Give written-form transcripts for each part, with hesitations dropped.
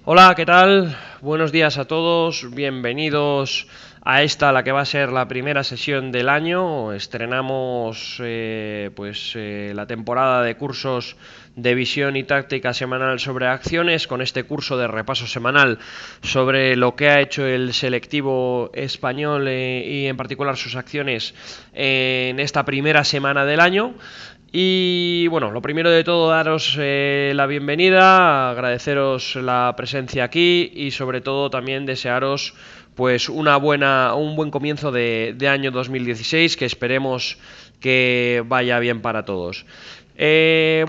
Hola, ¿qué tal? Buenos días a todos, bienvenidos a esta, la que va a ser la primera sesión del año. Estrenamos la temporada de cursos de visión y táctica semanal sobre acciones con este curso de repaso semanal sobre lo que ha hecho el selectivo español y en particular sus acciones en esta primera semana del año. Y bueno, lo primero de todo, daros la bienvenida, agradeceros la presencia aquí y sobre todo también desearos pues un buen comienzo de año 2016, que esperemos que vaya bien para todos. Me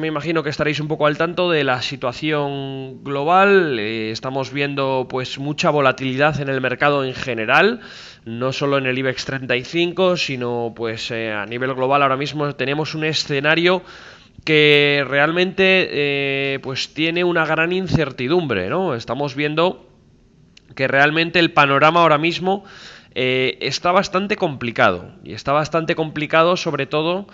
imagino que estaréis un poco al tanto de la situación global. Estamos viendo pues mucha volatilidad en el mercado en general, no solo en el IBEX 35, sino pues a nivel global ahora mismo tenemos un escenario que realmente pues tiene una gran incertidumbre, ¿no? Estamos viendo que realmente el panorama ahora mismo está bastante complicado. Y está bastante complicado sobre todo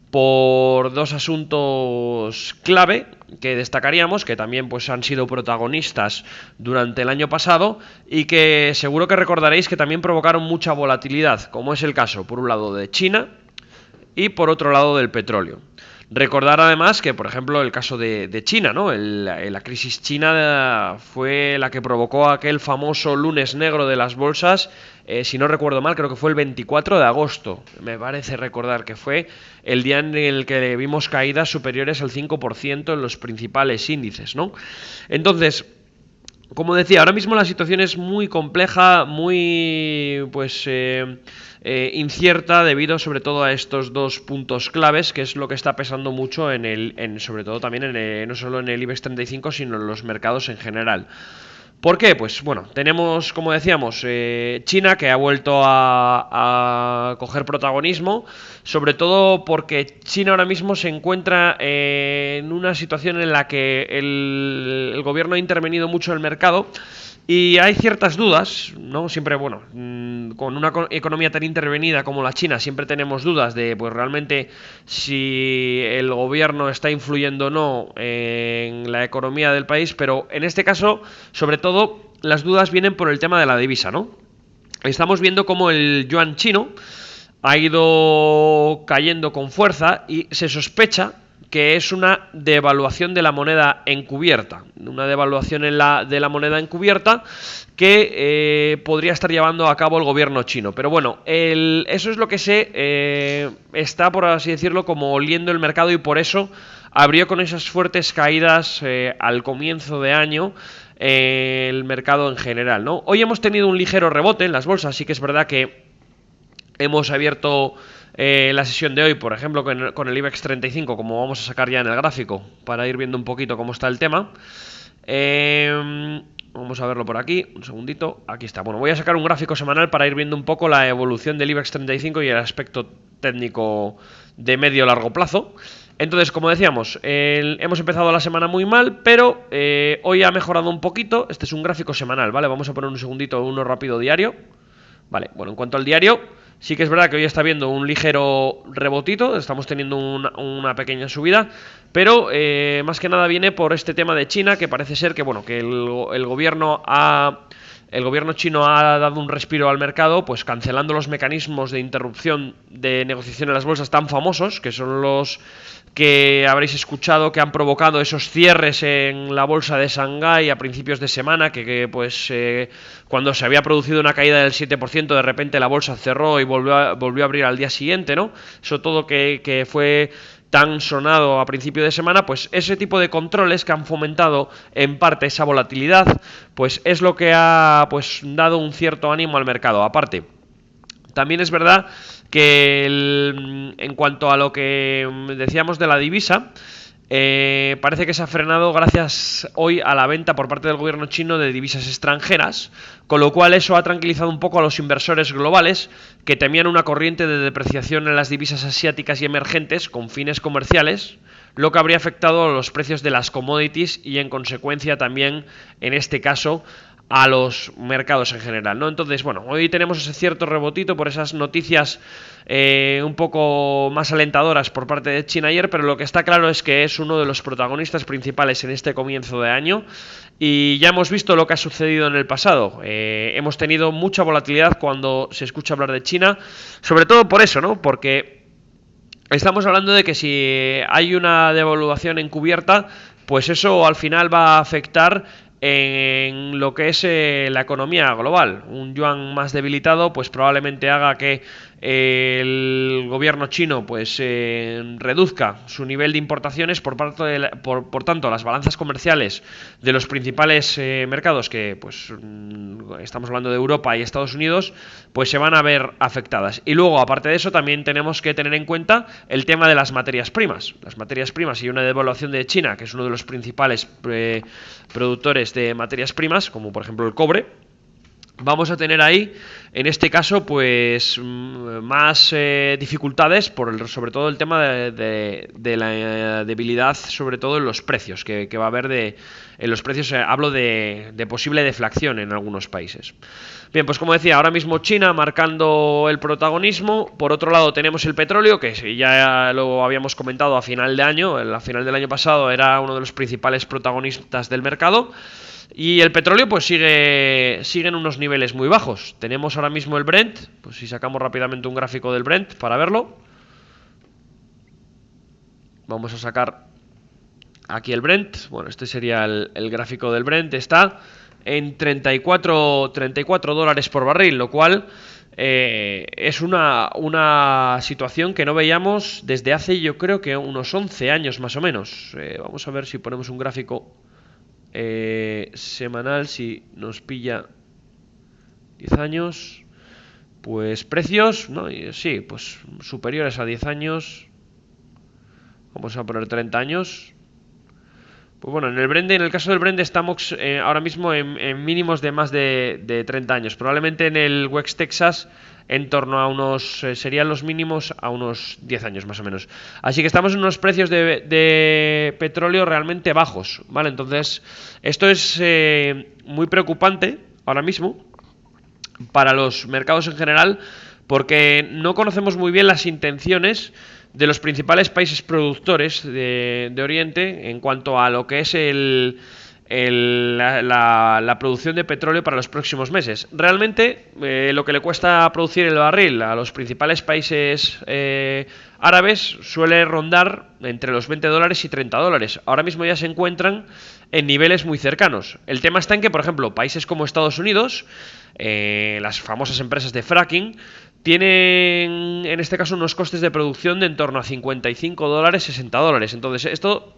por dos asuntos clave que destacaríamos, que también pues han sido protagonistas durante el año pasado y que seguro que recordaréis que también provocaron mucha volatilidad, como es el caso, por un lado, de China y por otro lado del petróleo. Recordar además que, por ejemplo, el caso de China, ¿no? La crisis china fue la que provocó aquel famoso lunes negro de las bolsas, si no recuerdo mal, creo que fue el 24 de agosto, me parece recordar que fue el día en el que vimos caídas superiores al 5% en los principales índices, ¿no? Entonces, como decía, ahora mismo la situación es muy compleja, muy incierta debido sobre todo a estos dos puntos claves, que es lo que está pesando mucho sobre todo también no solo en el IBEX 35, sino en los mercados en general. ¿Por qué? Pues bueno, tenemos, como decíamos, China, que ha vuelto a coger protagonismo, sobre todo porque China ahora mismo se encuentra en una situación en la que el gobierno ha intervenido mucho en el mercado y hay ciertas dudas, ¿no? Siempre, bueno, con una economía tan intervenida como la China, siempre tenemos dudas de, pues realmente, si el gobierno está influyendo o no en la economía del país, pero en este caso, sobre todo, las dudas vienen por el tema de la divisa, ¿no? Estamos viendo cómo el yuan chino ha ido cayendo con fuerza y se sospecha que es una devaluación de la moneda encubierta, una devaluación de la moneda encubierta que podría estar llevando a cabo el gobierno chino. Pero bueno, eso es lo que se está, por así decirlo, como oliendo el mercado, y por eso abrió con esas fuertes caídas al comienzo de año el mercado en general, ¿no? Hoy hemos tenido un ligero rebote en las bolsas, sí que es verdad que hemos abierto la sesión de hoy, por ejemplo, con el IBEX 35, como vamos a sacar ya en el gráfico, para ir viendo un poquito cómo está el tema. Vamos a verlo por aquí, un segundito. Aquí está. Bueno, voy a sacar un gráfico semanal para ir viendo un poco la evolución del IBEX 35 y el aspecto técnico de medio-largo plazo. Entonces, como decíamos, hemos empezado la semana muy mal, pero hoy ha mejorado un poquito. Este es un gráfico semanal, ¿vale? Vamos a poner un segundito uno rápido diario. Vale, bueno, en cuanto al diario, sí que es verdad que hoy está viendo un ligero rebotito, estamos teniendo una pequeña subida, pero más que nada viene por este tema de China, que parece ser que, bueno, que el gobierno chino ha dado un respiro al mercado, pues cancelando los mecanismos de interrupción de negociación en las bolsas tan famosos, que son los que habréis escuchado que han provocado esos cierres en la bolsa de Shanghái a principios de semana, cuando se había producido una caída del 7%, de repente la bolsa cerró y volvió a abrir al día siguiente, ¿no? Eso todo que fue tan sonado a principio de semana, pues ese tipo de controles que han fomentado en parte esa volatilidad, pues es lo que ha pues dado un cierto ánimo al mercado. Aparte, también es verdad que en cuanto a lo que decíamos de la divisa, parece que se ha frenado gracias hoy a la venta por parte del gobierno chino de divisas extranjeras, con lo cual eso ha tranquilizado un poco a los inversores globales que temían una corriente de depreciación en las divisas asiáticas y emergentes con fines comerciales, lo que habría afectado a los precios de las commodities y en consecuencia también, en este caso, a los mercados en general, ¿no? Entonces, bueno, hoy tenemos ese cierto rebotito por esas noticias un poco más alentadoras por parte de China ayer, pero lo que está claro es que es uno de los protagonistas principales en este comienzo de año y ya hemos visto lo que ha sucedido en el pasado. Hemos tenido mucha volatilidad cuando se escucha hablar de China, sobre todo por eso, ¿no? Porque estamos hablando de que si hay una devaluación encubierta, pues eso al final va a afectar en lo que es la economía global. Un yuan más debilitado pues probablemente haga que el gobierno chino pues reduzca su nivel de importaciones por tanto las balanzas comerciales de los principales mercados que pues estamos hablando de Europa y Estados Unidos pues se van a ver afectadas. Y luego aparte de eso también tenemos que tener en cuenta el tema de las materias primas. Las materias primas y una devaluación de China, que es uno de los principales productores de materias primas, como por ejemplo el cobre, vamos a tener ahí, en este caso, pues más dificultades sobre todo el tema de la debilidad, sobre todo en los precios, que va a haber en los precios, hablo de posible deflación en algunos países. Bien, pues como decía, ahora mismo China marcando el protagonismo. Por otro lado tenemos el petróleo, que ya lo habíamos comentado a final de año, a final del año pasado era uno de los principales protagonistas del mercado. Y el petróleo pues sigue en unos niveles muy bajos. Tenemos ahora mismo el Brent, pues si sacamos rápidamente un gráfico del Brent para verlo. Vamos a sacar aquí el Brent. Bueno, este sería el gráfico del Brent. Está en 34 dólares por barril, lo cual es una situación que no veíamos desde hace yo creo que unos 11 años más o menos. Vamos a ver si ponemos un gráfico semanal, si nos pilla 10 años, pues precios, ¿no? Sí, pues superiores a 10 años. Vamos a poner 30 años. Pues bueno, en el caso del Brent estamos ahora mismo en mínimos de más de 30 años. Probablemente en el West Texas en torno a unos, serían los mínimos a unos 10 años más o menos. Así que estamos en unos precios de petróleo realmente bajos, ¿vale? Entonces, esto es muy preocupante ahora mismo para los mercados en general porque no conocemos muy bien las intenciones de los principales países productores de Oriente en cuanto a lo que es la producción de petróleo para los próximos meses. Realmente lo que le cuesta producir el barril a los principales países árabes suele rondar entre los 20 dólares y 30 dólares. Ahora mismo ya se encuentran en niveles muy cercanos. El tema está en que, por ejemplo, países como Estados Unidos, las famosas empresas de fracking, tienen en este caso unos costes de producción de en torno a 55 dólares, 60 dólares. Entonces esto,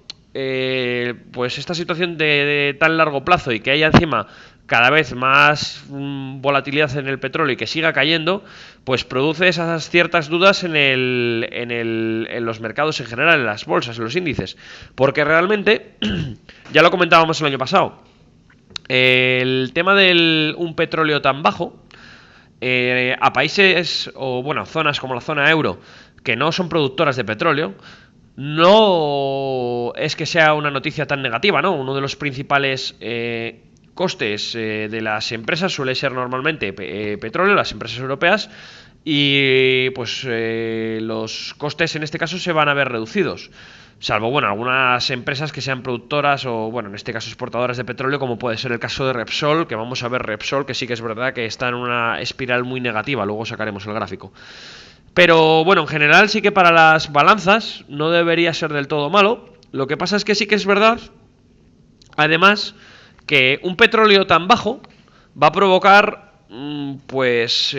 pues esta situación de tan largo plazo y que haya encima cada vez más volatilidad en el petróleo y que siga cayendo, pues produce esas ciertas dudas en los mercados en general, en las bolsas, en los índices. Porque realmente, ya lo comentábamos el año pasado, el tema de un petróleo tan bajo, a países o bueno, zonas como la zona euro que no son productoras de petróleo, no es que sea una noticia tan negativa, ¿no? Uno de los principales costes de las empresas suele ser normalmente petróleo, las empresas europeas, y pues los costes en este caso se van a ver reducidos. Salvo, bueno, algunas empresas que sean productoras o, bueno, en este caso exportadoras de petróleo, como puede ser el caso de Repsol, que vamos a ver Repsol, que sí que es verdad que está en una espiral muy negativa, luego sacaremos el gráfico. Pero, bueno, en general sí que para las balanzas no debería ser del todo malo. Lo que pasa es que sí que es verdad, además, que un petróleo tan bajo va a provocar pues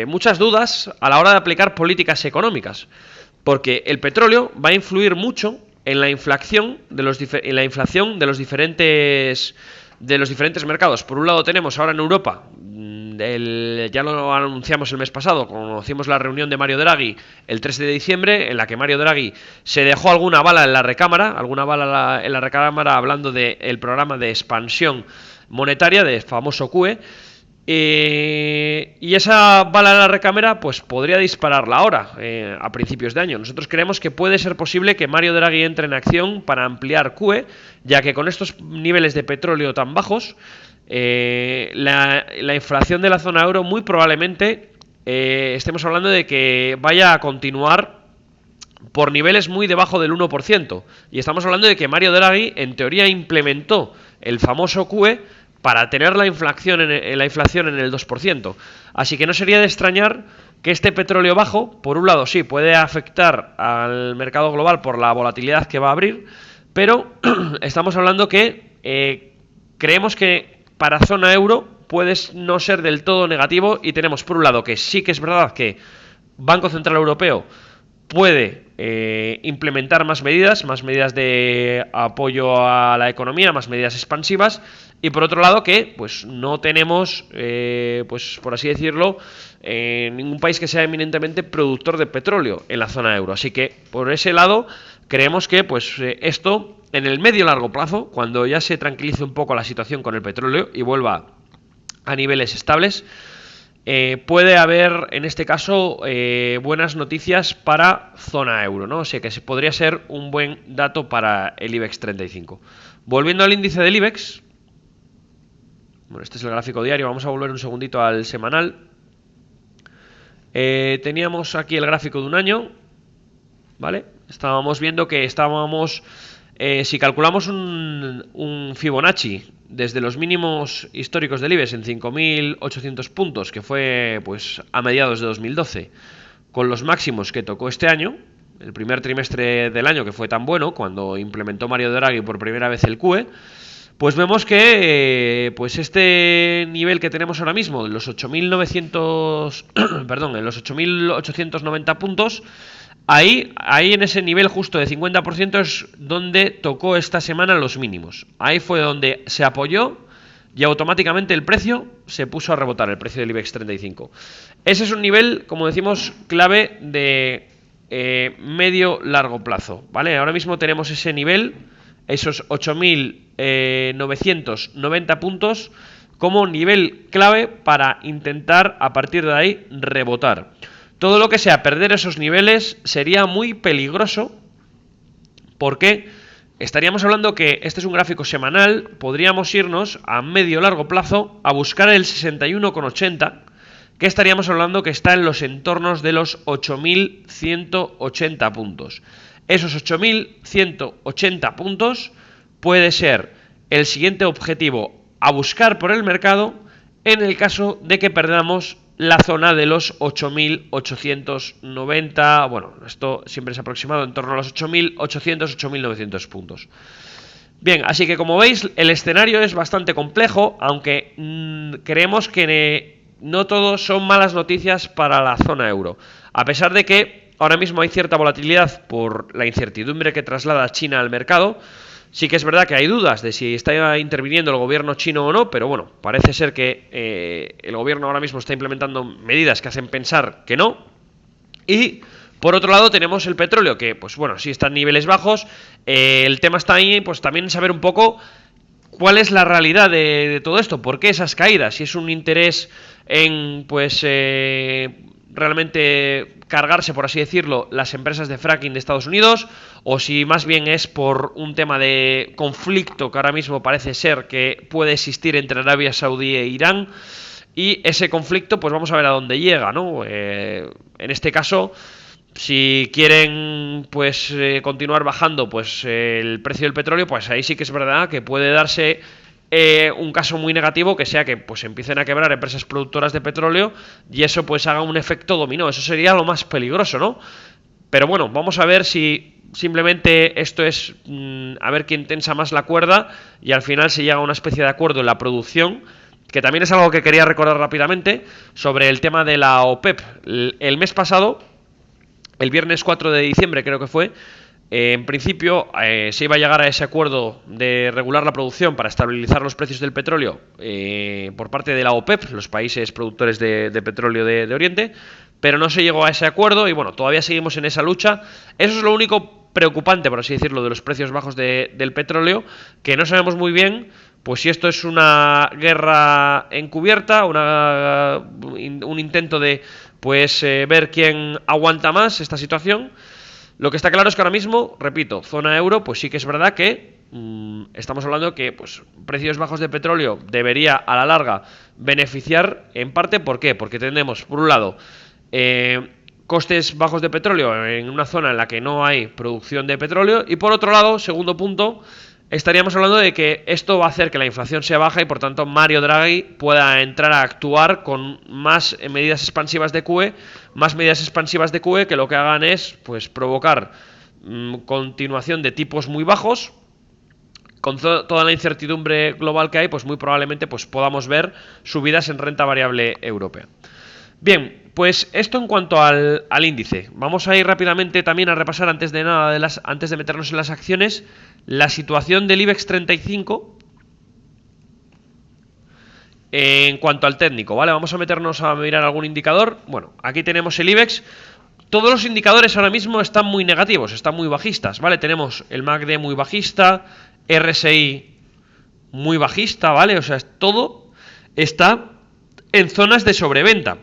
muchas dudas a la hora de aplicar políticas económicas. Porque el petróleo va a influir mucho en la inflación de los diferentes mercados. Por un lado tenemos ahora en Europa, ya lo anunciamos el mes pasado, conocimos la reunión de Mario Draghi el 3 de diciembre, en la que Mario Draghi se dejó alguna bala en la recámara, hablando del programa de expansión monetaria, del famoso QE. Y esa bala en la recámara pues podría dispararla ahora, a principios de año. Nosotros creemos que puede ser posible que Mario Draghi entre en acción para ampliar QE, ya que con estos niveles de petróleo tan bajos la inflación de la zona euro muy probablemente estemos hablando de que vaya a continuar por niveles muy debajo del 1%. Y estamos hablando de que Mario Draghi, en teoría, implementó el famoso QE para tener la inflación en el 2%. Así que no sería de extrañar que este petróleo bajo, por un lado sí, puede afectar al mercado global por la volatilidad que va a abrir, pero estamos hablando que creemos que para zona euro puede no ser del todo negativo y tenemos por un lado que sí que es verdad que Banco Central Europeo puede implementar más medidas de apoyo a la economía, más medidas expansivas, y por otro lado que pues no tenemos, pues por así decirlo, ningún país que sea eminentemente productor de petróleo en la zona euro. Así que por ese lado creemos que pues esto en el medio largo plazo, cuando ya se tranquilice un poco la situación con el petróleo y vuelva a niveles estables, puede haber, en este caso, buenas noticias para zona euro, ¿no? O sea que podría ser un buen dato para el IBEX 35. Volviendo al índice del IBEX, bueno, este es el gráfico diario, vamos a volver un segundito al semanal. Teníamos aquí el gráfico de un año, ¿vale? Estábamos viendo que si calculamos un Fibonacci desde los mínimos históricos del IBEX en 5.800 puntos, que fue pues a mediados de 2012, con los máximos que tocó este año, el primer trimestre del año que fue tan bueno, cuando implementó Mario Draghi por primera vez el QE, pues vemos que pues este nivel que tenemos ahora mismo, en los 8.900, perdón, en los 8.890 puntos, ahí en ese nivel justo de 50% es donde tocó esta semana los mínimos. Ahí fue donde se apoyó y automáticamente el precio se puso a rebotar, el precio del IBEX 35. Ese es un nivel, como decimos, clave de medio-largo plazo, ¿vale? Ahora mismo tenemos ese nivel, esos 8.990 puntos, como nivel clave para intentar a partir de ahí rebotar. Todo lo que sea perder esos niveles sería muy peligroso, porque estaríamos hablando que este es un gráfico semanal, podríamos irnos a medio largo plazo a buscar el 61,80, que estaríamos hablando que está en los entornos de los 8.180 puntos. Esos 8.180 puntos puede ser el siguiente objetivo a buscar por el mercado en el caso de que perdamos la zona de los 8.890, bueno, esto siempre es aproximado en torno a los 8.800, 8.900 puntos. Bien, así que como veis, el escenario es bastante complejo, aunque creemos que no todo son malas noticias para la zona euro. A pesar de que ahora mismo hay cierta volatilidad por la incertidumbre que traslada China al mercado, sí que es verdad que hay dudas de si está interviniendo el gobierno chino o no, pero bueno, parece ser que el gobierno ahora mismo está implementando medidas que hacen pensar que no. Y por otro lado tenemos el petróleo, que pues bueno, sí está en niveles bajos. El tema está ahí, pues también saber un poco cuál es la realidad de todo esto, por qué esas caídas, si es un interés en pues realmente cargarse, por así decirlo, las empresas de fracking de Estados Unidos, o si más bien es por un tema de conflicto que ahora mismo parece ser que puede existir entre Arabia Saudí e Irán, y ese conflicto pues vamos a ver a dónde llega, ¿no? En este caso, si quieren pues continuar bajando pues el precio del petróleo, pues ahí sí que es verdad que puede darse un caso muy negativo, que sea que pues empiecen a quebrar empresas productoras de petróleo y eso pues haga un efecto dominó. Eso sería lo más peligroso, ¿no? Pero bueno, vamos a ver si simplemente esto es a ver quién tensa más la cuerda y al final se llega a una especie de acuerdo en la producción, que también es algo que quería recordar rápidamente sobre el tema de la OPEP. El mes pasado, el viernes 4 de diciembre creo que fue, en principio se iba a llegar a ese acuerdo de regular la producción para estabilizar los precios del petróleo por parte de la OPEP, los países productores de petróleo de Oriente, pero no se llegó a ese acuerdo y bueno, todavía seguimos en esa lucha. Eso es lo único preocupante, por así decirlo, de los precios bajos del petróleo, que no sabemos muy bien pues si esto es una guerra encubierta, un intento de pues ver quién aguanta más esta situación. Lo que está claro es que ahora mismo, repito, zona euro, pues sí que es verdad que estamos hablando que pues, precios bajos de petróleo debería a la larga beneficiar en parte. ¿Por qué? Porque tenemos, por un lado, costes bajos de petróleo en una zona en la que no hay producción de petróleo, y por otro lado, segundo punto, estaríamos hablando de que esto va a hacer que la inflación sea baja y por tanto Mario Draghi pueda entrar a actuar con más medidas expansivas de QE, que lo que hagan es pues provocar continuación de tipos muy bajos. Con toda la incertidumbre global que hay, pues muy probablemente pues podamos ver subidas en renta variable europea. Bien, pues esto en cuanto al índice. Vamos a ir rápidamente también a repasar, antes de meternos en las acciones, la situación del IBEX 35 en cuanto al técnico, ¿vale? Vamos a meternos a mirar algún indicador. Bueno, aquí tenemos el IBEX. Todos los indicadores ahora mismo están muy negativos, están muy bajistas, ¿vale? Tenemos el MACD muy bajista, RSI muy bajista, ¿vale? O sea, todo está en zonas de sobreventa.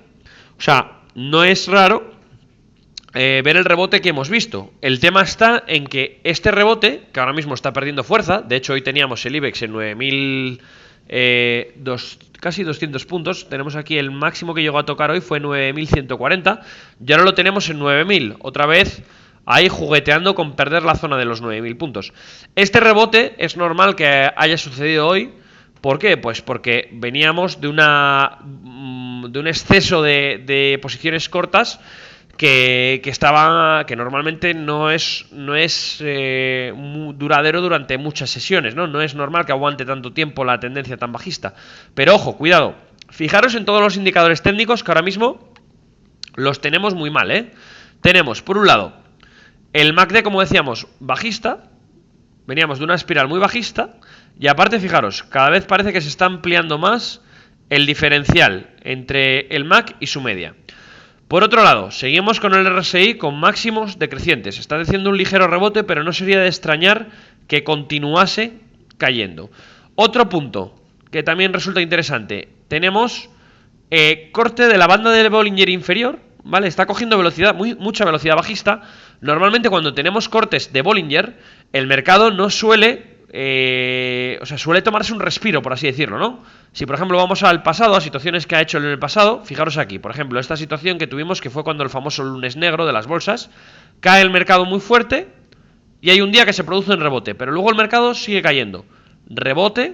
O sea, no es raro ver el rebote que hemos visto. El tema está en que este rebote, que ahora mismo está perdiendo fuerza, de hecho hoy teníamos el IBEX en 9.000, casi 200 puntos. Tenemos aquí el máximo que llegó a tocar hoy fue 9.140, y ahora lo tenemos en 9.000, otra vez ahí jugueteando con perder la zona de los 9.000 puntos. Este rebote es normal que haya sucedido hoy. ¿Por qué? Pues porque veníamos de un exceso de posiciones cortas que normalmente no es duradero durante muchas sesiones, ¿no? No es normal que aguante tanto tiempo la tendencia tan bajista. Pero ojo, cuidado, fijaros en todos los indicadores técnicos que ahora mismo los tenemos muy mal, ¿eh? Tenemos, por un lado, el MACD, como decíamos, bajista. Veníamos de una espiral muy bajista. Y aparte, fijaros, cada vez parece que se está ampliando más el diferencial entre el MAC y su media. Por otro lado, seguimos con el RSI con máximos decrecientes. Está haciendo un ligero rebote, pero no sería de extrañar que continuase cayendo. Otro punto que también resulta interesante. Tenemos corte de la banda de Bollinger inferior, ¿vale? Está cogiendo velocidad, mucha velocidad bajista. Normalmente cuando tenemos cortes de Bollinger, el mercado no suele... suele tomarse un respiro, por así decirlo, ¿no? Si por ejemplo vamos al pasado, a situaciones que ha hecho en el pasado, fijaros aquí, por ejemplo, esta situación que tuvimos, que fue cuando el famoso lunes negro de las bolsas, cae el mercado muy fuerte y hay un día que se produce un rebote, pero luego el mercado sigue cayendo, rebote,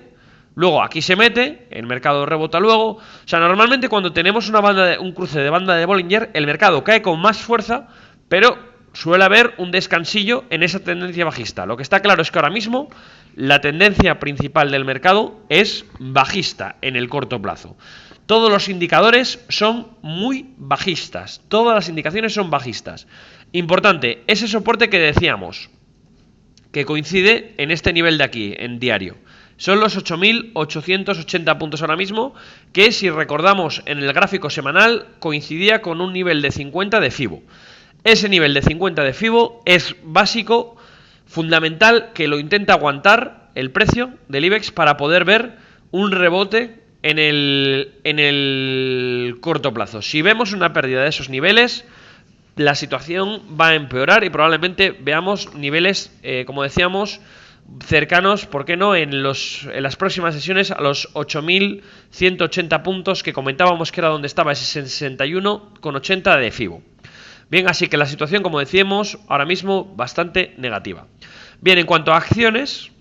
luego aquí se mete, el mercado rebota luego. O sea, normalmente cuando tenemos un cruce de banda de Bollinger, el mercado cae con más fuerza, pero suele haber un descansillo en esa tendencia bajista. Lo que está claro es que ahora mismo la tendencia principal del mercado es bajista en el corto plazo. Todos los indicadores son muy bajistas, todas las indicaciones son bajistas. Importante, ese soporte que decíamos, que coincide en este nivel de aquí, en diario. Son los 8.880 puntos ahora mismo, que si recordamos en el gráfico semanal coincidía con un nivel de 50 de FIBO. Ese nivel de 50 de FIBO es básico, fundamental, que lo intenta aguantar el precio del IBEX para poder ver un rebote en el corto plazo. Si vemos una pérdida de esos niveles, la situación va a empeorar y probablemente veamos niveles, como decíamos, cercanos, ¿por qué no?, en las próximas sesiones a los 8.180 puntos que comentábamos que era donde estaba ese 61,80 de FIBO. Bien, así que la situación, como decíamos, ahora mismo bastante negativa. Bien, en cuanto a acciones,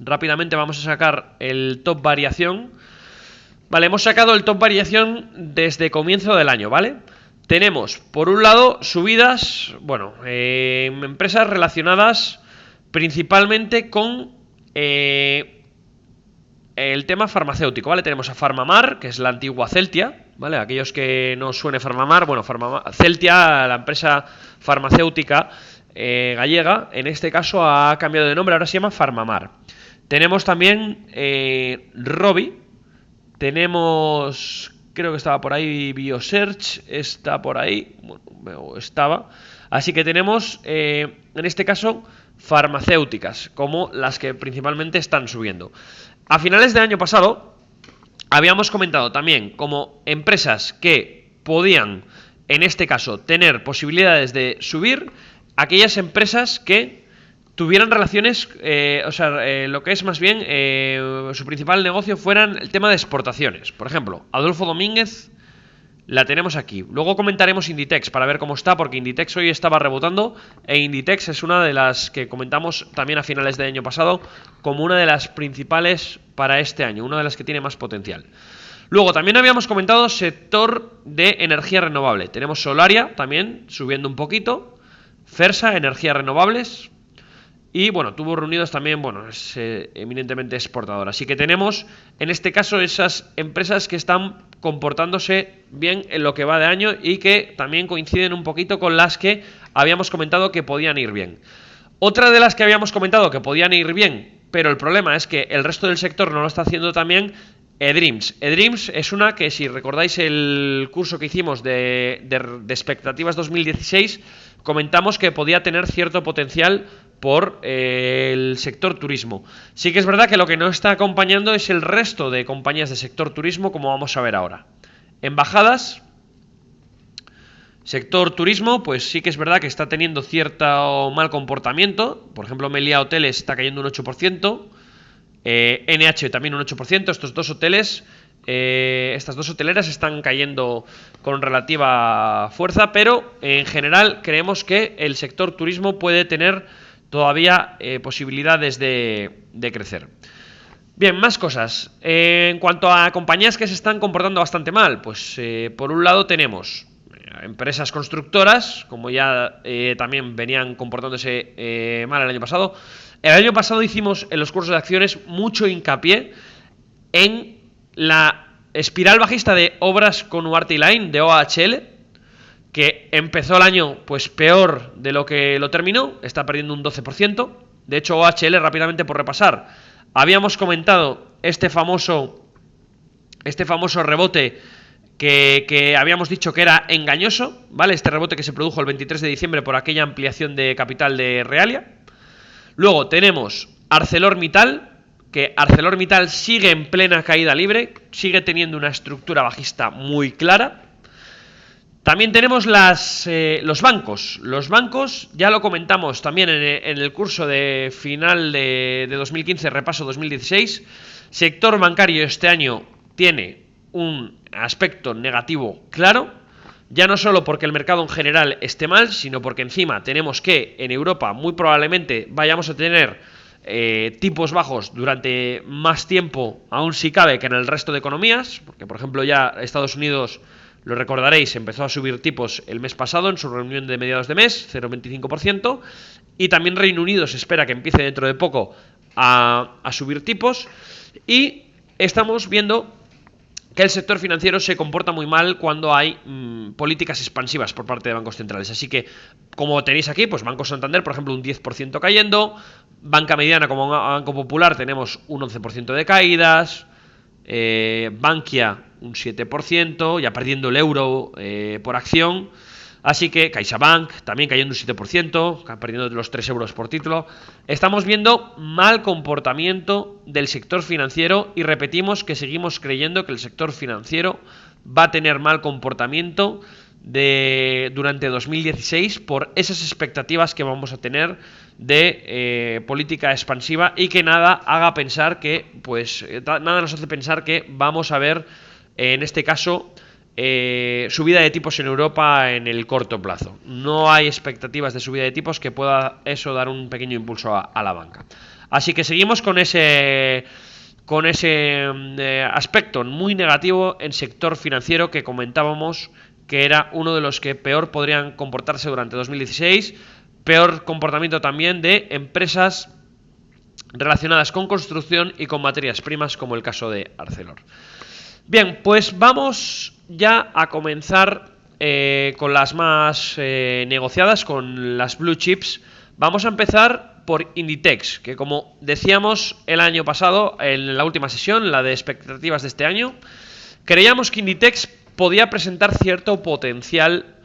rápidamente vamos a sacar el top variación. Vale, hemos sacado el top variación desde comienzo del año, ¿vale? Tenemos, por un lado, subidas, bueno, empresas relacionadas principalmente con el tema farmacéutico, ¿vale? Tenemos a Farmamar, que es la antigua Celtia, ¿vale? Aquellos que no suene Farmamar, bueno, Celtia, la empresa farmacéutica gallega, en este caso ha cambiado de nombre, ahora se llama Farmamar. Tenemos también Robi, tenemos, creo que estaba por ahí Biosearch, está por ahí, bueno, estaba. Así que tenemos, en este caso, farmacéuticas, como las que principalmente están subiendo. A finales del año pasado, habíamos comentado también como empresas que podían, en este caso, tener posibilidades de subir, aquellas empresas que tuvieran relaciones, lo que es más bien su principal negocio fueran el tema de exportaciones. Por ejemplo, Adolfo Domínguez la tenemos aquí. Luego comentaremos Inditex para ver cómo está, porque Inditex hoy estaba rebotando e Inditex es una de las que comentamos también a finales del año pasado como una de las principales para este año, una de las que tiene más potencial. Luego también habíamos comentado sector de energía renovable. Tenemos Solaria también subiendo un poquito, Fersa, energías renovables. Y bueno, Tubos Reunidos también, bueno, es eminentemente exportador. Así que tenemos, en este caso, esas empresas que están comportándose bien en lo que va de año y que también coinciden un poquito con las que habíamos comentado que podían ir bien. Otra de las que habíamos comentado que podían ir bien, pero el problema es que el resto del sector no lo está haciendo también, eDreams. eDreams es una que, si recordáis el curso que hicimos de expectativas 2016, comentamos que podía tener cierto potencial por el sector turismo. Sí que es verdad que lo que no está acompañando es el resto de compañías de sector turismo, como vamos a ver ahora. Embajadas, sector turismo, pues sí que es verdad que está teniendo cierto mal comportamiento. Por ejemplo, Meliá Hoteles está cayendo un 8%, NH también un 8%. Estos dos hoteles, estas dos hoteleras están cayendo con relativa fuerza, pero en general creemos que el sector turismo puede tener todavía posibilidades de crecer. Bien, más cosas. En cuanto a compañías que se están comportando bastante mal, pues por un lado tenemos empresas constructoras, como ya también venían comportándose mal el año pasado. El año pasado hicimos en los cursos de acciones mucho hincapié en la espiral bajista de Obras con Huarte y Line, de OHL, que empezó el año pues peor de lo que lo terminó, está perdiendo un 12%. De hecho, OHL, rápidamente por repasar, habíamos comentado este famoso rebote que habíamos dicho que era engañoso, ¿vale? Este rebote que se produjo el 23 de diciembre por aquella ampliación de capital de Realia. Luego tenemos ArcelorMittal, que ArcelorMittal sigue en plena caída libre, sigue teniendo una estructura bajista muy clara. También tenemos los bancos. Los bancos, ya lo comentamos también en el curso de final de 2015, repaso 2016. Sector bancario este año tiene un aspecto negativo claro, ya no solo porque el mercado en general esté mal, sino porque encima tenemos que en Europa muy probablemente vayamos a tener tipos bajos durante más tiempo, aún si cabe, que en el resto de economías, porque por ejemplo ya Estados Unidos, lo recordaréis, empezó a subir tipos el mes pasado en su reunión de mediados de mes, 0,25%, y también Reino Unido se espera que empiece dentro de poco a subir tipos, y estamos viendo que el sector financiero se comporta muy mal cuando hay políticas expansivas por parte de bancos centrales. Así que, como tenéis aquí, pues Banco Santander, por ejemplo, un 10% cayendo, Banca Mediana como Banco Popular tenemos un 11% de caídas, Bankia un 7%, ya perdiendo el euro por acción. Así que CaixaBank también cayendo un 7%, perdiendo los 3 euros por título. Estamos viendo mal comportamiento del sector financiero y repetimos que seguimos creyendo que el sector financiero va a tener mal comportamiento durante 2016 por esas expectativas que vamos a tener de política expansiva y que nada haga pensar que, pues, nada nos hace pensar que vamos a ver, en este caso, subida de tipos en Europa en el corto plazo. No hay expectativas de subida de tipos que pueda eso dar un pequeño impulso a la banca. Así que seguimos con ese aspecto muy negativo en sector financiero que comentábamos que era uno de los que peor podrían comportarse durante 2016. Peor comportamiento también de empresas relacionadas con construcción y con materias primas, como el caso de Arcelor. Bien, pues vamos ya a comenzar con las más negociadas, con las blue chips. Vamos a empezar por Inditex, que como decíamos el año pasado, en la última sesión, la de expectativas de este año, creíamos que Inditex podía presentar cierto potencial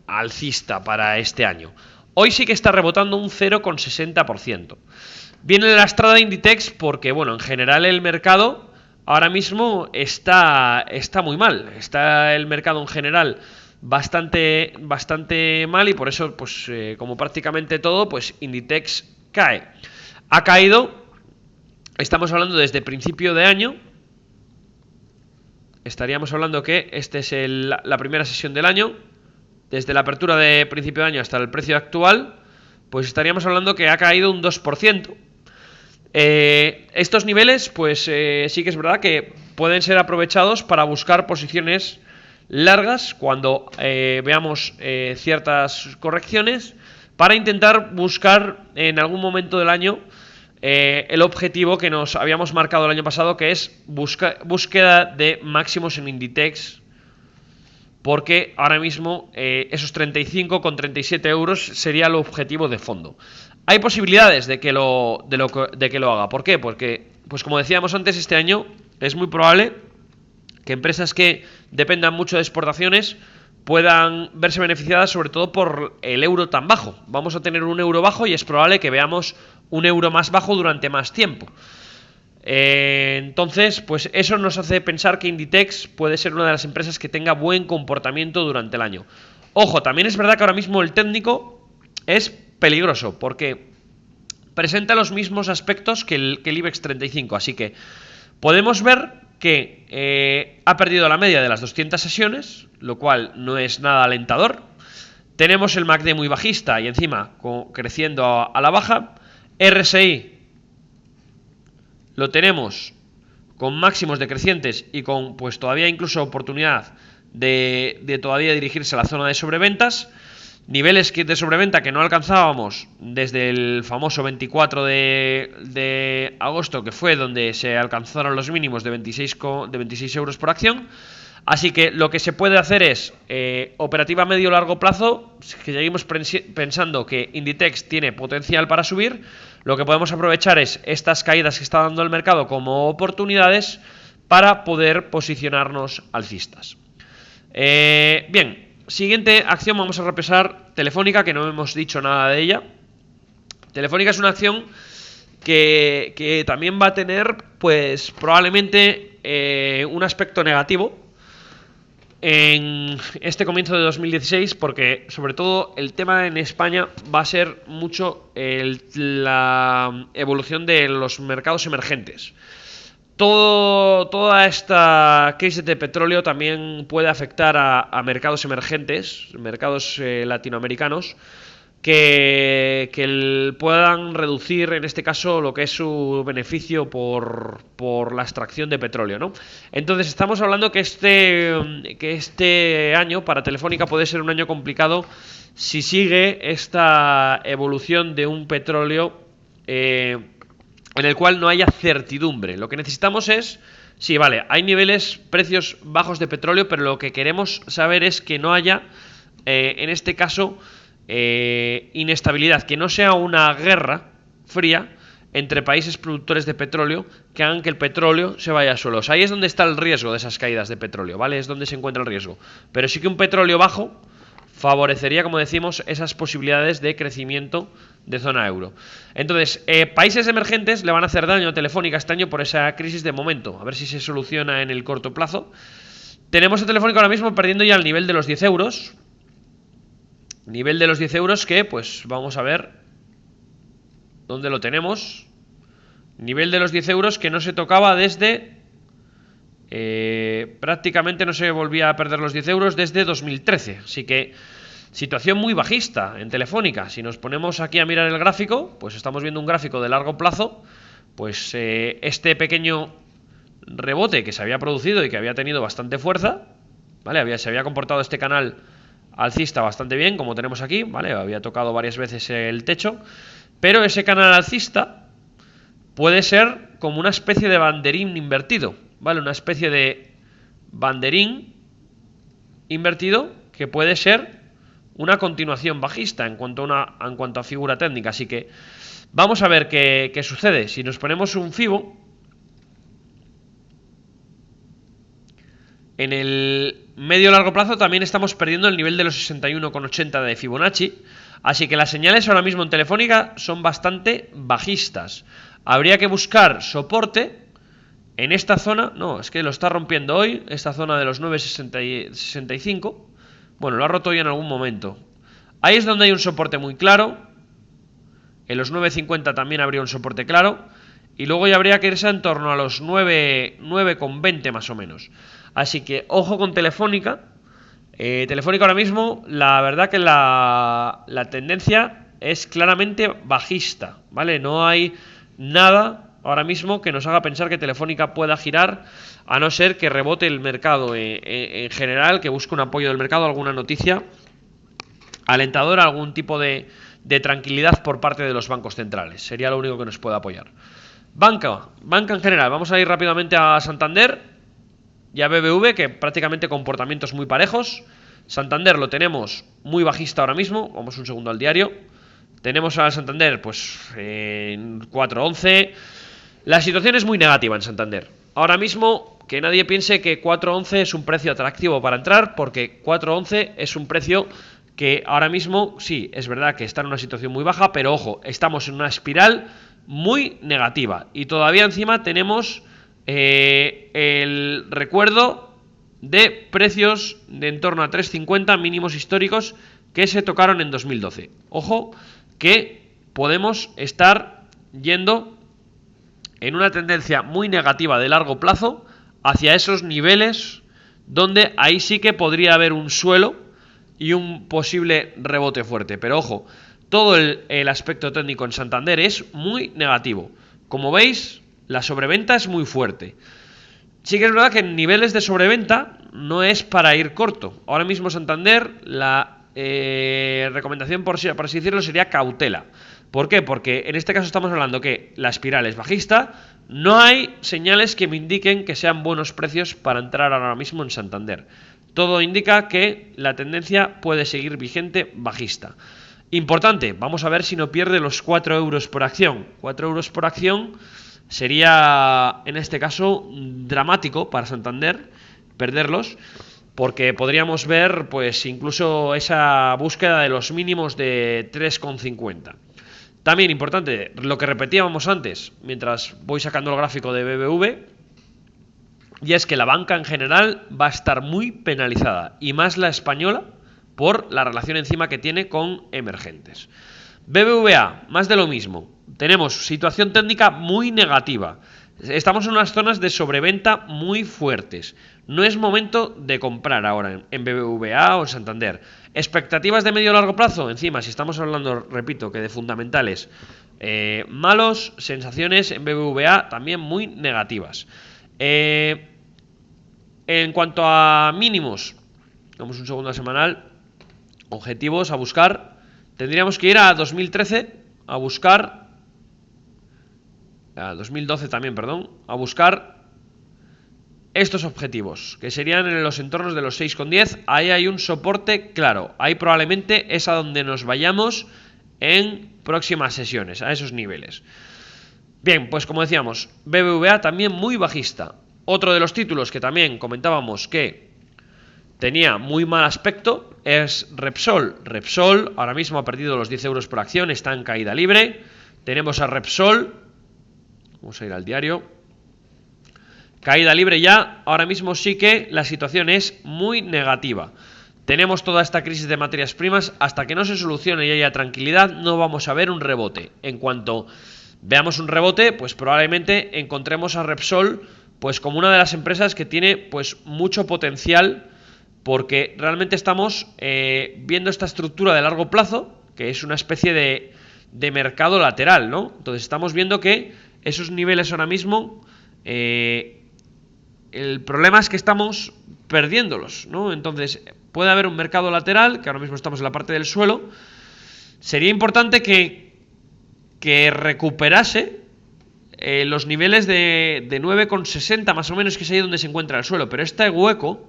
alcista para este año. Hoy sí que está rebotando un 0,60%. Viene lastrada Inditex porque, bueno, en general el mercado ahora mismo está muy mal. Está el mercado en general bastante mal y por eso, pues como prácticamente todo, pues Inditex cae. Ha caído, estamos hablando desde principio de año. Estaríamos hablando que esta es la primera sesión del año. Desde la apertura de principio de año hasta el precio actual, pues estaríamos hablando que ha caído un 2%. Estos niveles, pues sí que es verdad que pueden ser aprovechados para buscar posiciones largas cuando veamos ciertas correcciones, para intentar buscar en algún momento del año el objetivo que nos habíamos marcado el año pasado, que es búsqueda de máximos en Inditex, porque ahora mismo esos 35,37 euros sería el objetivo de fondo. Hay posibilidades de que lo haga. ¿Por qué? Porque, pues como decíamos antes, este año es muy probable que empresas que dependan mucho de exportaciones puedan verse beneficiadas, sobre todo por el euro tan bajo. Vamos a tener un euro bajo y es probable que veamos un euro más bajo durante más tiempo. Entonces, pues eso nos hace pensar que Inditex puede ser una de las empresas que tenga buen comportamiento durante el año. Ojo, también es verdad que ahora mismo el técnico es peligroso, porque presenta los mismos aspectos que el IBEX 35, así que podemos ver que ha perdido la media de las 200 sesiones, lo cual no es nada alentador. Tenemos el MACD muy bajista y encima creciendo a la baja. RSI lo tenemos con máximos decrecientes y con pues todavía incluso oportunidad de todavía dirigirse a la zona de sobreventas. Niveles de sobreventa que no alcanzábamos desde el famoso 24 de agosto, que fue donde se alcanzaron los mínimos de 26 euros por acción. Así que lo que se puede hacer es operativa a medio largo plazo, que seguimos pensando que Inditex tiene potencial para subir. Lo que podemos aprovechar es estas caídas que está dando el mercado como oportunidades para poder posicionarnos alcistas. Bien, siguiente acción, vamos a repasar Telefónica, que no hemos dicho nada de ella. Telefónica es una acción que también va a tener, pues probablemente un aspecto negativo en este comienzo de 2016, porque sobre todo el tema en España va a ser mucho la evolución de los mercados emergentes. Toda esta crisis de petróleo también puede afectar a mercados emergentes, mercados latinoamericanos, que puedan reducir en este caso lo que es su beneficio por la extracción de petróleo, ¿no? Entonces estamos hablando que este año para Telefónica puede ser un año complicado si sigue esta evolución de un petróleo en el cual no haya certidumbre. Lo que necesitamos es, sí, vale, hay precios bajos de petróleo, pero lo que queremos saber es que no haya, en este caso, inestabilidad, que no sea una guerra fría entre países productores de petróleo que hagan que el petróleo se vaya a suelos. Ahí es donde está el riesgo de esas caídas de petróleo, ¿vale? Es donde se encuentra el riesgo. Pero sí que un petróleo bajo favorecería, como decimos, esas posibilidades de crecimiento de zona euro. Entonces, países emergentes le van a hacer daño a Telefónica este año por esa crisis de momento. A ver si se soluciona en el corto plazo. Tenemos a Telefónica ahora mismo perdiendo ya el nivel de los 10 euros. Nivel de los 10 euros que, pues vamos a ver dónde lo tenemos. Nivel de los 10 euros que no se tocaba desde... prácticamente no se volvía a perder los 10 euros desde 2013. Así que situación muy bajista en Telefónica. Si nos ponemos aquí a mirar el gráfico, pues estamos viendo un gráfico de largo plazo. Pues este pequeño rebote que se había producido y que había tenido bastante fuerza, ¿vale? Se había comportado este canal alcista bastante bien, como tenemos aquí, ¿vale? Había tocado varias veces el techo, pero ese canal alcista puede ser como una especie de banderín invertido, ¿vale? Una especie de banderín invertido que puede ser una continuación bajista en cuanto a figura técnica. Así que vamos a ver qué sucede. Si nos ponemos un FIBO, en el medio largo plazo también estamos perdiendo el nivel de los 61,80 de Fibonacci. Así que las señales ahora mismo en Telefónica son bastante bajistas. Habría que buscar soporte en esta zona. No, es que lo está rompiendo hoy, esta zona de los 9,65. Bueno, lo ha roto hoy en algún momento. Ahí es donde hay un soporte muy claro. En los 9,50 también habría un soporte claro. Y luego ya habría que irse en torno a los 9,20 más o menos. Así que ojo con Telefónica. Telefónica ahora mismo, la verdad que la tendencia es claramente bajista, ¿vale? No hay nada ahora mismo que nos haga pensar que Telefónica pueda girar, a no ser que rebote el mercado en general, que busque un apoyo del mercado, alguna noticia alentadora, algún tipo de tranquilidad por parte de los bancos centrales. Sería lo único que nos puede apoyar. Banca en general. Vamos a ir rápidamente a Santander y a BBV, que prácticamente comportamientos muy parejos. Santander lo tenemos muy bajista ahora mismo. Vamos un segundo al diario. Tenemos a Santander pues en 4,11. La situación es muy negativa en Santander. Ahora mismo que nadie piense que 4,11 es un precio atractivo para entrar, porque 4,11 es un precio que ahora mismo sí, es verdad que está en una situación muy baja, pero ojo, estamos en una espiral muy negativa y todavía encima tenemos el recuerdo de precios de en torno a 3,50 mínimos históricos que se tocaron en 2012. Ojo que podemos estar yendo en una tendencia muy negativa de largo plazo hacia esos niveles donde ahí sí que podría haber un suelo y un posible rebote fuerte. Pero ojo, todo el aspecto técnico en Santander es muy negativo. Como veis, la sobreventa es muy fuerte. Sí que es verdad que en niveles de sobreventa no es para ir corto. Ahora mismo Santander, la recomendación por así decirlo sería cautela. ¿Por qué? Porque en este caso estamos hablando que la espiral es bajista, no hay señales que me indiquen que sean buenos precios para entrar ahora mismo en Santander. Todo indica que la tendencia puede seguir vigente bajista. Importante, vamos a ver si no pierde los 4 euros por acción. 4 euros por acción sería, en este caso, dramático para Santander perderlos, porque podríamos ver pues incluso esa búsqueda de los mínimos de 3,50. También importante, lo que repetíamos antes, mientras voy sacando el gráfico de BBV, y es que la banca en general va a estar muy penalizada, y más la española, por la relación encima que tiene con emergentes. BBVA, más de lo mismo. Tenemos situación técnica muy negativa. Estamos en unas zonas de sobreventa muy fuertes. No es momento de comprar ahora en BBVA o en Santander. Expectativas de medio o largo plazo, encima, si estamos hablando, repito, que de fundamentales malos, sensaciones en BBVA también muy negativas. En cuanto a mínimos, vamos un segundo a semanal, objetivos a buscar, tendríamos que ir a 2013 a buscar, a 2012 también, perdón, a buscar estos objetivos, que serían en los entornos de los 6,10. Ahí hay un soporte claro, ahí probablemente es a donde nos vayamos en próximas sesiones, a esos niveles. Bien, pues como decíamos, BBVA también muy bajista. Otro de los títulos que también comentábamos que tenía muy mal aspecto es Repsol. Repsol ahora mismo ha perdido los 10 euros por acción, está en caída libre. Tenemos a Repsol, vamos a ir al diario, caída libre ya. Ahora mismo sí que la situación es muy negativa. Tenemos toda esta crisis de materias primas, hasta que no se solucione y haya tranquilidad no vamos a ver un rebote. En cuanto veamos un rebote, pues probablemente encontremos a Repsol pues como una de las empresas que tiene pues mucho potencial, porque realmente estamos viendo esta estructura de largo plazo, que es una especie de mercado lateral, ¿no? Entonces estamos viendo que esos niveles ahora mismo, el problema es que estamos perdiéndolos, ¿no? Entonces puede haber un mercado lateral, que ahora mismo estamos en la parte del suelo. Sería importante que recuperase los niveles de 9,60 más o menos, que es ahí donde se encuentra el suelo, pero este hueco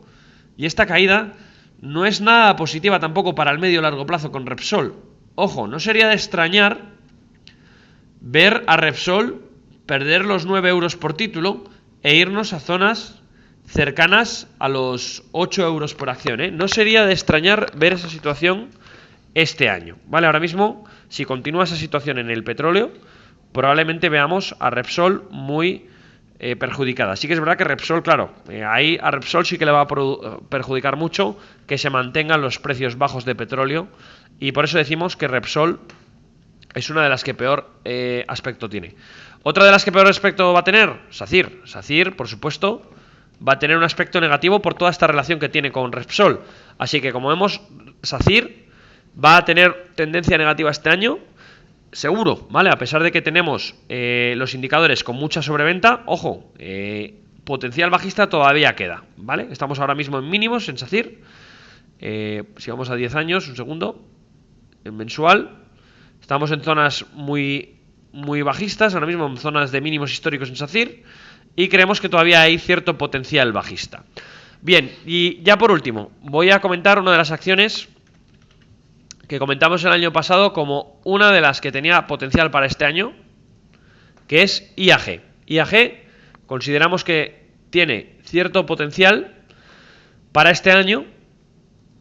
y esta caída no es nada positiva tampoco para el medio o largo plazo con Repsol. Ojo, no sería de extrañar ver a Repsol perder los 9 euros por título e irnos a zonas cercanas a los 8 euros por acción, ¿eh? No sería de extrañar ver esa situación este año, ¿vale? Ahora mismo, si continúa esa situación en el petróleo, probablemente veamos a Repsol muy perjudicada. Sí que es verdad que Repsol, claro, ahí a Repsol sí que le va a perjudicar mucho que se mantengan los precios bajos de petróleo, y por eso decimos que Repsol es una de las que peor aspecto tiene. Otra de las que peor aspecto va a tener, SACIR. SACIR, por supuesto, va a tener un aspecto negativo por toda esta relación que tiene con Repsol. Así que, como vemos, SACIR va a tener tendencia negativa este año, seguro, ¿vale? A pesar de que tenemos los indicadores con mucha sobreventa, ojo, potencial bajista todavía queda, ¿vale? Estamos ahora mismo en mínimos en SACIR. Si vamos a 10 años, un segundo, en mensual, estamos en zonas muy bajistas, ahora mismo en zonas de mínimos históricos en SACIR, y creemos que todavía hay cierto potencial bajista. Bien, y ya por último, voy a comentar una de las acciones que comentamos el año pasado como una de las que tenía potencial para este año, que es IAG. IAG consideramos que tiene cierto potencial para este año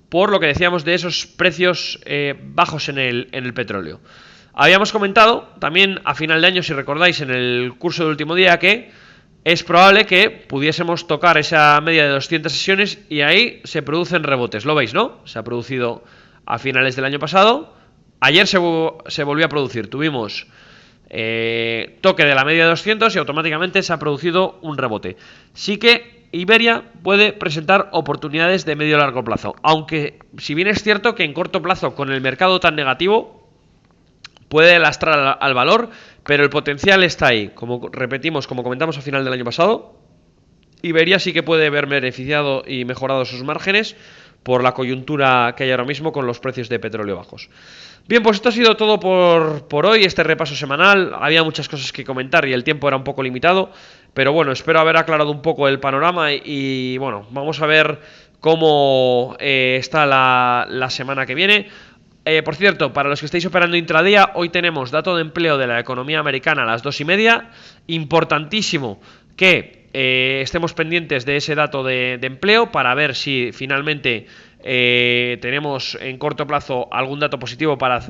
por lo que decíamos de esos precios bajos en el petróleo. Habíamos comentado también a final de año, si recordáis, en el curso del último día, que es probable que pudiésemos tocar esa media de 200 sesiones y ahí se producen rebotes. ¿Lo veis, no? Se ha producido a finales del año pasado. Ayer se volvió a producir. Tuvimos toque de la media de 200 y automáticamente se ha producido un rebote. Sí que Iberia puede presentar oportunidades de medio a largo plazo. Aunque, si bien es cierto que en corto plazo, con el mercado tan negativo, puede lastrar al valor, pero el potencial está ahí. Como repetimos, como comentamos a final del año pasado, Iberia sí que puede haber beneficiado y mejorado sus márgenes por la coyuntura que hay ahora mismo con los precios de petróleo bajos. Bien, pues esto ha sido todo por hoy, este repaso semanal. Había muchas cosas que comentar y el tiempo era un poco limitado, pero bueno, espero haber aclarado un poco el panorama y bueno, vamos a ver cómo está la semana que viene. Por cierto, para los que estáis operando intradía, hoy tenemos dato de empleo de la economía americana a las 2:30. Importantísimo que estemos pendientes de ese dato de empleo para ver si finalmente tenemos en corto plazo algún dato positivo para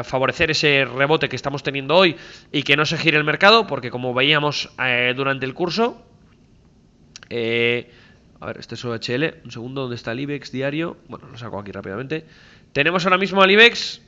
favorecer ese rebote que estamos teniendo hoy y que no se gire el mercado, porque como veíamos durante el curso, a ver, este es OHL, un segundo, ¿dónde está el IBEX diario? Bueno, lo saco aquí rápidamente. Tenemos ahora mismo al IBEX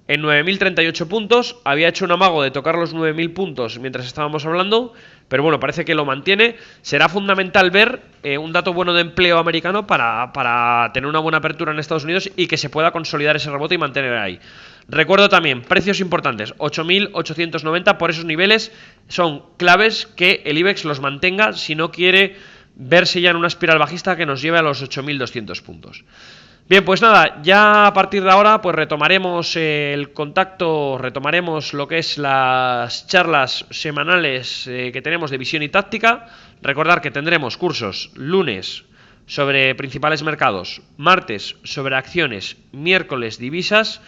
en 9.038 puntos, había hecho un amago de tocar los 9.000 puntos mientras estábamos hablando, pero bueno, parece que lo mantiene. Será fundamental ver un dato bueno de empleo americano para tener una buena apertura en Estados Unidos y que se pueda consolidar ese rebote y mantener ahí. Recuerdo también, precios importantes, 8.890, por esos niveles son claves que el IBEX los mantenga si no quiere verse ya en una espiral bajista que nos lleve a los 8.200 puntos. Bien, pues nada, ya a partir de ahora pues retomaremos el contacto, retomaremos lo que es las charlas semanales que tenemos de visión y táctica. Recordar que tendremos cursos lunes sobre principales mercados, martes sobre acciones, miércoles divisas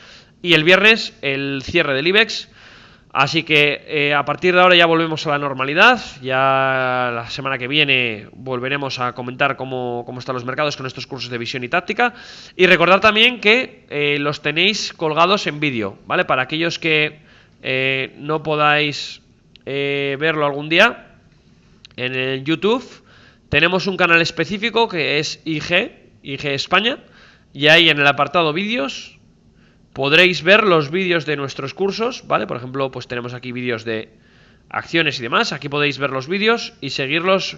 y el viernes el cierre del IBEX. Así que a partir de ahora ya volvemos a la normalidad, ya la semana que viene volveremos a comentar cómo están los mercados con estos cursos de visión y táctica. Y recordad también que los tenéis colgados en vídeo, ¿vale? Para aquellos que no podáis verlo algún día, en el YouTube tenemos un canal específico que es IG España, y ahí en el apartado vídeos podréis ver los vídeos de nuestros cursos, ¿vale? Por ejemplo, pues tenemos aquí vídeos de acciones y demás. Aquí podéis ver los vídeos y seguirlos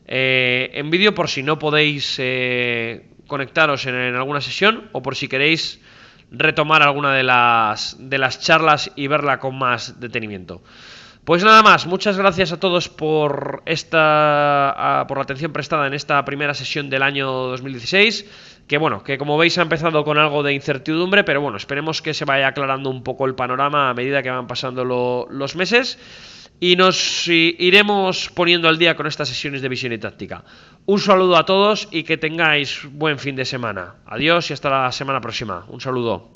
en vídeo por si no podéis conectaros en alguna sesión o por si queréis retomar alguna de las charlas y verla con más detenimiento. Pues nada más, muchas gracias a todos por la atención prestada en esta primera sesión del año 2016. Que bueno, que como veis ha empezado con algo de incertidumbre, pero bueno, esperemos que se vaya aclarando un poco el panorama a medida que van pasando los meses y nos iremos poniendo al día con estas sesiones de visión y táctica. Un saludo a todos y que tengáis buen fin de semana. Adiós y hasta la semana próxima. Un saludo.